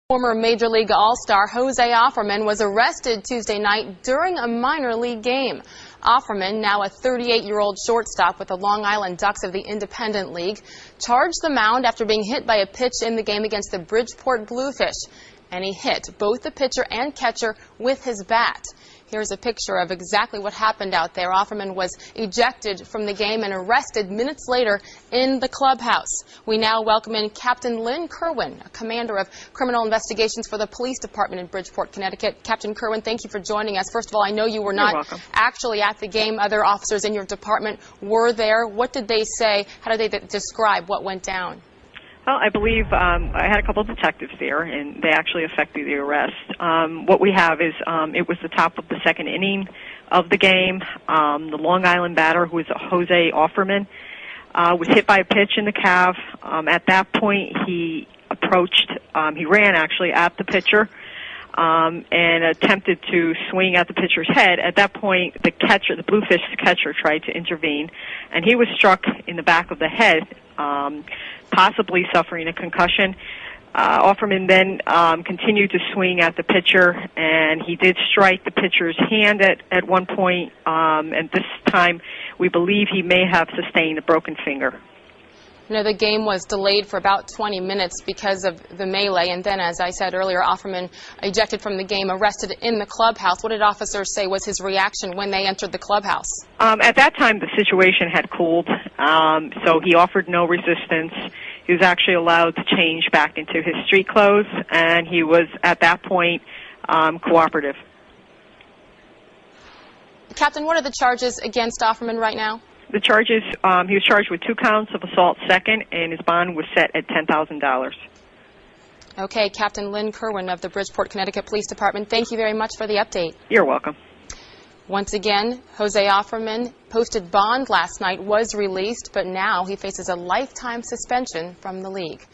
Former Major League All-Star Jose Offerman was arrested Tuesday night during a minor league game. Offerman, now a 38-year-old shortstop with the Long Island Ducks of the Independent League, charged the mound after being hit by a pitch in the game against the Bridgeport Bluefish. And he hit both the pitcher and catcher with his bat. Here's a picture of exactly what happened out there. Offerman was ejected from the game and arrested minutes later in the clubhouse. We now welcome in Captain Lynn Kerwin, a commander of criminal investigations for the police department in Bridgeport, Connecticut. Captain Kerwin, thank you for joining us. First of all, I know you were not actually at the game. Other officers in your department were there. What did they say? How did they describe what went down? Well, I believe I had a couple of detectives there, and they actually effected the arrest. What we have is it was the top of the second inning of the game. The Long Island batter, who was Jose Offerman, was hit by a pitch in the calf. At that point, he ran actually at the pitcher and attempted to swing at the pitcher's head. At that point, the Bluefish catcher, tried to intervene, and he was struck in the back of the head, possibly suffering a concussion. Offerman then continued to swing at the pitcher, and he did strike the pitcher's hand at one point, and this time we believe he may have sustained a broken finger. You know, the game was delayed for about 20 minutes because of the melee, and then, as I said earlier, Offerman ejected from the game, arrested in the clubhouse. What did officers say was his reaction when they entered the clubhouse? At that time, the situation had cooled, so he offered no resistance. He was actually allowed to change back into his street clothes, and he was, at that point, cooperative. Captain, what are the charges against Offerman right now? The charges, he was charged with 2 counts of assault second, and his bond was set at $10,000. Okay, Captain Lynn Kerwin of the Bridgeport, Connecticut Police Department, thank you very much for the update. You're welcome. Once again, Jose Offerman posted bond last night, was released, but now he faces a lifetime suspension from the league.